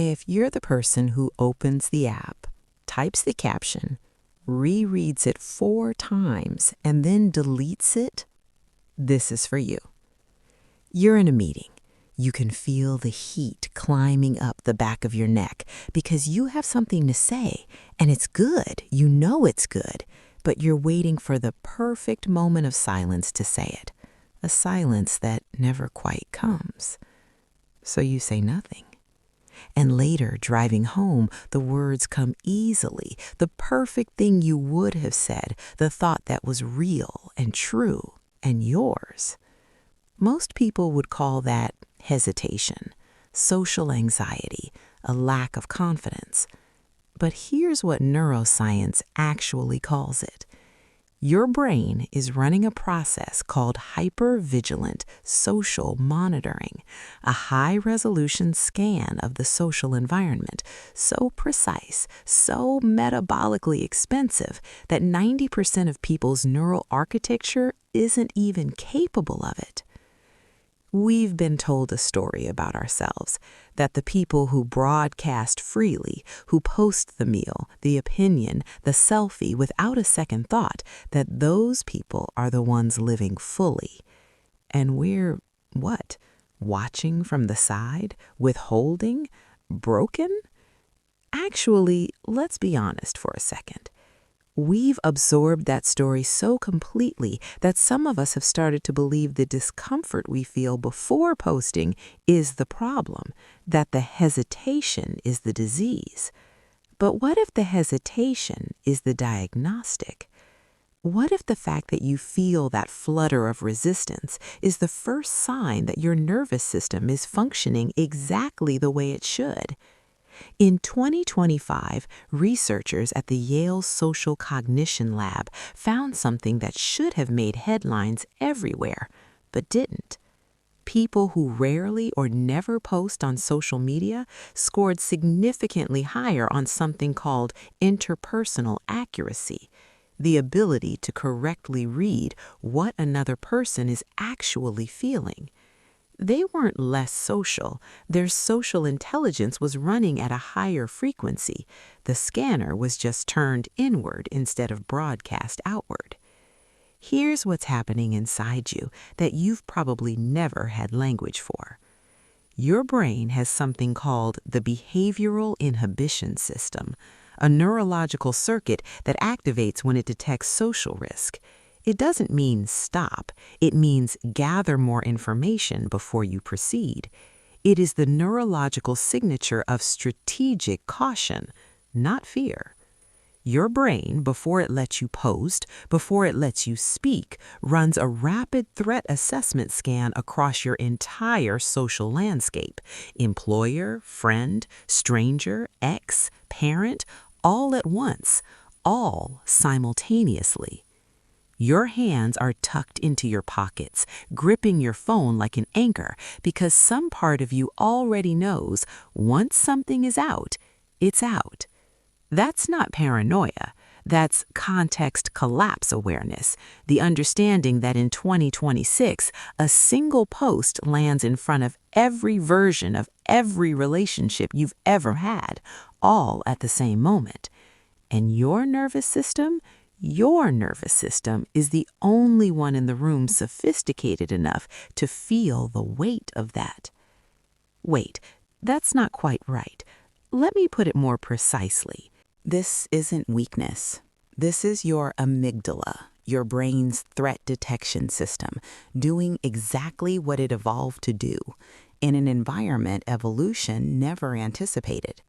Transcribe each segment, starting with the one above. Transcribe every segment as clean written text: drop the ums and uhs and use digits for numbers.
If you're the person who opens the app, types the caption, rereads it 4 times, and then deletes it, this is for you. You're in a meeting. You can feel the heat climbing up the back of your neck because you have something to say, and it's good. You know it's good, but you're waiting for the perfect moment of silence to say it, a silence that never quite comes. So you say nothing. And later, driving home, the words come easily, the perfect thing you would have said, the thought that was real and true and yours. Most people would call that hesitation, social anxiety, a lack of confidence. But here's what neuroscience actually calls it. Your brain is running a process called hypervigilant social monitoring, a high-resolution scan of the social environment, so precise, so metabolically expensive that 90% of people's neural architecture isn't even capable of it. We've been told a story about ourselves, that the people who broadcast freely, who post the meal, the opinion, the selfie without a second thought, that those people are the ones living fully. And we're, what? Watching from the side? Withholding? Broken? Actually, let's be honest for a second. We've absorbed that story so completely that some of us have started to believe the discomfort we feel before posting is the problem, that the hesitation is the disease. But what if the hesitation is the diagnostic? What if the fact that you feel that flutter of resistance is the first sign that your nervous system is functioning exactly the way it should? In 2025, researchers at the Yale Social Cognition Lab found something that should have made headlines everywhere, but didn't. People who rarely or never post on social media scored significantly higher on something called interpersonal accuracy, the ability to correctly read what another person is actually feeling. They weren't less social. Their social intelligence was running at a higher frequency. The scanner was just turned inward instead of broadcast outward. Here's what's happening inside you that you've probably never had language for. Your brain has something called the behavioral inhibition system, a neurological circuit that activates when it detects social risk. It doesn't mean stop. It means gather more information before you proceed. It is the neurological signature of strategic caution, not fear. Your brain, before it lets you post, before it lets you speak, runs a rapid threat assessment scan across your entire social landscape. Employer, friend, stranger, ex, parent, all at once, all simultaneously. Your hands are tucked into your pockets, gripping your phone like an anchor, because some part of you already knows once something is out, it's out. That's not paranoia. That's context collapse awareness, the understanding that in 2026, a single post lands in front of every version of every relationship you've ever had, all at the same moment. And your nervous system is the only one in the room sophisticated enough to feel the weight of that. Wait, that's not quite right. Let me put it more precisely. This isn't weakness. This is your amygdala, your brain's threat detection system, doing exactly what it evolved to do in an environment evolution never anticipated.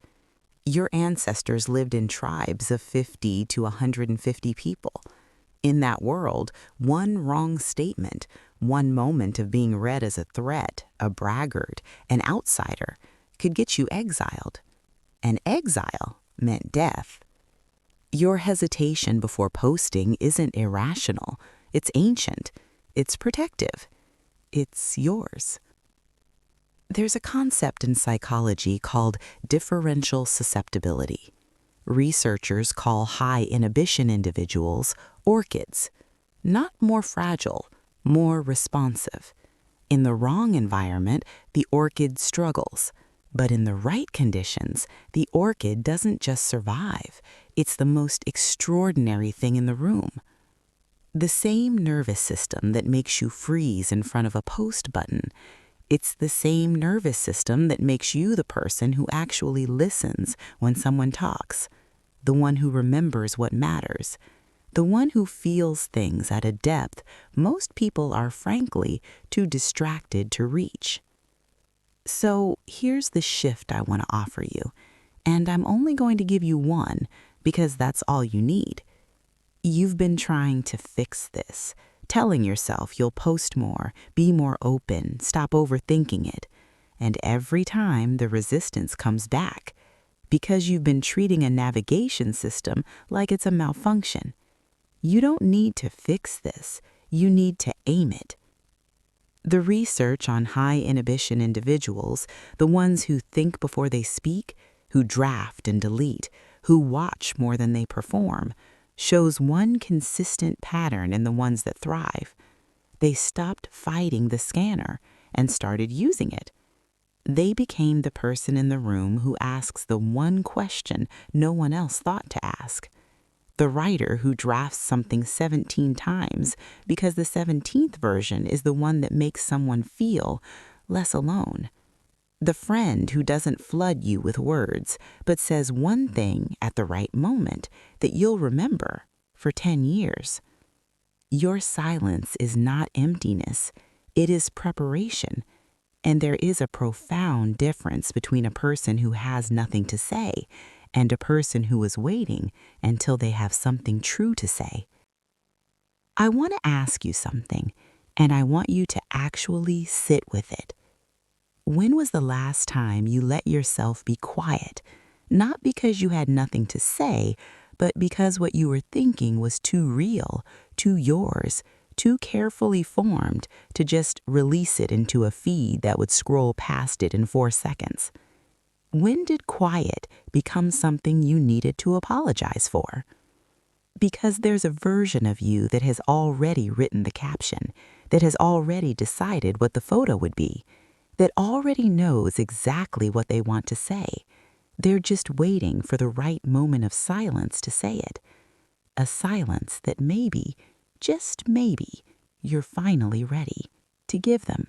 Your ancestors lived in tribes of 50 to 150 people. In that world, one wrong statement, one moment of being read as a threat, a braggart, an outsider, could get you exiled. And exile meant death. Your hesitation before posting isn't irrational. It's ancient. It's protective. It's yours. There's a concept in psychology called differential susceptibility. Researchers call high inhibition individuals orchids, not more fragile, more responsive. In the wrong environment, the orchid struggles. But in the right conditions, the orchid doesn't just survive. It's the most extraordinary thing in the room. The same nervous system that makes you freeze in front of a post button, it's the same nervous system that makes you the person who actually listens when someone talks, the one who remembers what matters, the one who feels things at a depth most people are frankly too distracted to reach. So here's the shift I want to offer you, and I'm only going to give you one because that's all you need. You've been trying to fix this, telling yourself you'll post more, be more open, stop overthinking it. And every time the resistance comes back, because you've been treating a navigation system like it's a malfunction. You don't need to fix this, you need to aim it. The research on high inhibition individuals, the ones who think before they speak, who draft and delete, who watch more than they perform, shows one consistent pattern in the ones that thrive. They stopped fighting the scanner and started using it. They became the person in the room who asks the one question no one else thought to ask. The writer who drafts something 17 times because the 17th version is the one that makes someone feel less alone. The friend who doesn't flood you with words, but says one thing at the right moment that you'll remember for 10 years. Your silence is not emptiness, it is preparation. And there is a profound difference between a person who has nothing to say and a person who is waiting until they have something true to say. I want to ask you something, and I want you to actually sit with it. When was the last time you let yourself be quiet, not because you had nothing to say, but because what you were thinking was too real, too yours, too carefully formed to just release it into a feed that would scroll past it in 4 seconds? When did quiet become something you needed to apologize for? Because there's a version of you that has already written the caption, that has already decided what the photo would be, that already knows exactly what they want to say. They're just waiting for the right moment of silence to say it. A silence that maybe, just maybe, you're finally ready to give them.